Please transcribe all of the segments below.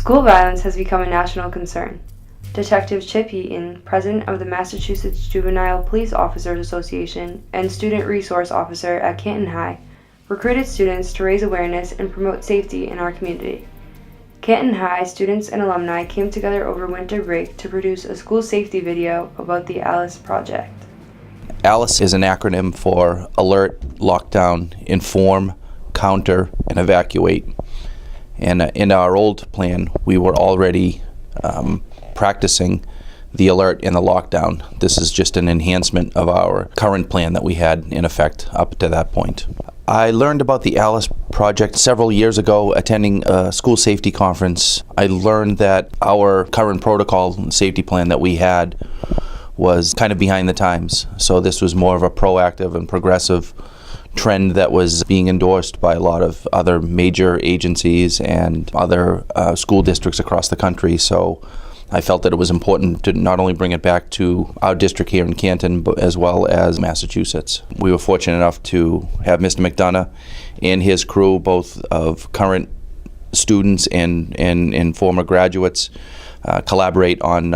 School violence has become a national concern. Detective Chip Eaton, president of the Massachusetts Juvenile Police Officers Association and student resource officer at Canton High, recruited students to raise awareness and promote safety in our community. Canton High students and alumni came together over winter break to produce a school safety video about the ALICE project. ALICE is an acronym for Alert, Lockdown, Inform, Counter, and Evacuate. And in our old plan, we were already practicing the alert and the lockdown. This is just an enhancement of our current plan that we had in effect up to that point. I learned about the ALICE project several years ago attending a school safety conference. I learned that our current protocol and safety plan that we had was kind of behind the times. So this was more of a proactive and progressive trend that was being endorsed by a lot of other major agencies and other school districts across the country. So I felt that it was important to not only bring it back to our district here in Canton, but as well as Massachusetts. We were fortunate enough to have Mr. McDonough and his crew, both of current students and former graduates, collaborate on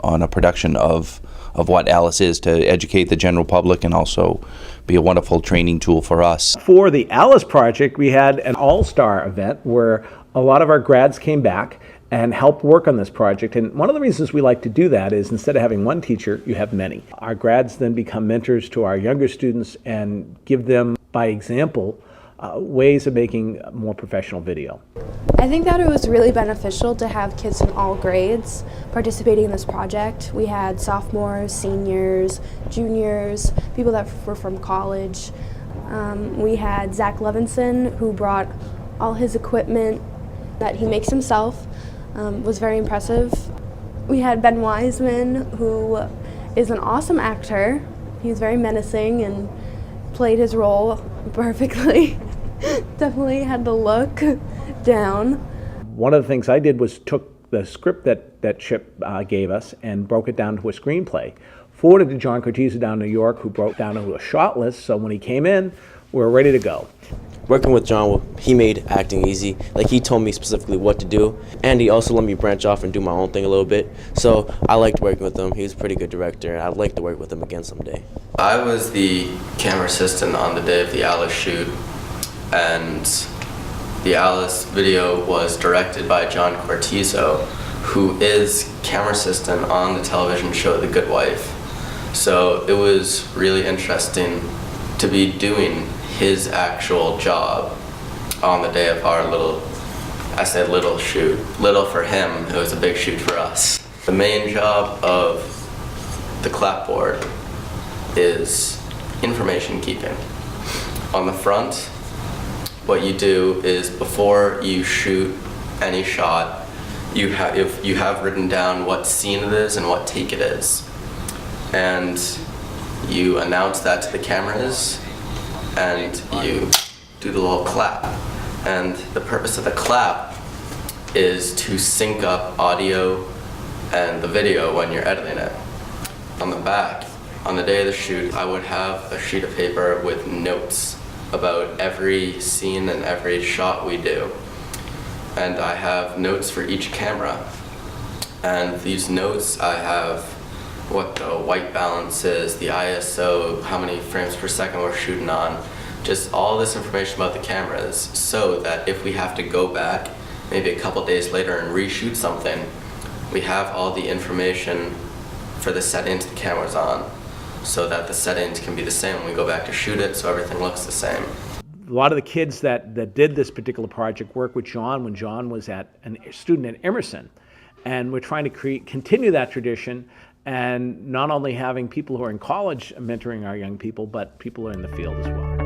a production of what ALICE is to educate the general public and also be a wonderful training tool for us. For the ALICE project, we had an all-star event where a lot of our grads came back and helped work on this project. And one of the reasons we like to do that is instead of having one teacher, you have many. Our grads then become mentors to our younger students and give them, by example, ways of making more professional video. I think that it was really beneficial to have kids from all grades participating in this project. We had sophomores, seniors, juniors, people that were from college. We had Zach Levinson, who brought all his equipment that he makes himself. Was very impressive. We had Ben Wiseman, who is an awesome actor. He's very menacing and played his role perfectly. Definitely had the look down. One of the things I did was took the script that Chip gave us and broke it down to a screenplay. Forwarded to John Cortese down in New York, who broke down into a shot list, so when he came in, we were ready to go. Working with John, he made acting easy. Like, he told me specifically what to do, and he also let me branch off and do my own thing a little bit. So I liked working with him. He was a pretty good director, and I'd like to work with him again someday. I was the camera assistant on the day of the ALICE shoot, and the ALICE video was directed by John Cortizo, who is camera assistant on the television show The Good Wife. So it was really interesting to be doing his actual job on the day of our I said little shoot. Little for him, it was a big shoot for us. The main job of the clapboard is information keeping. On the front, what you do is before you shoot any shot, you have written down what scene it is and what take it is. And you announce that to the cameras, and you do the little clap. And the purpose of the clap is to sync up audio and the video when you're editing it. On the back, on the day of the shoot, I would have a sheet of paper with notes about every scene and every shot we do. And I have notes for each camera. And these notes, I have what the white balance is, the ISO, how many frames per second we're shooting on, just all this information about the cameras, so that if we have to go back maybe a couple days later and reshoot something, we have all the information for the settings the camera's on, so that the settings can be the same when we go back to shoot it, so everything looks the same. A lot of the kids that did this particular project worked with John when John was a student at Emerson. And we're trying to continue that tradition, and not only having people who are in college mentoring our young people, but people who are in the field as well.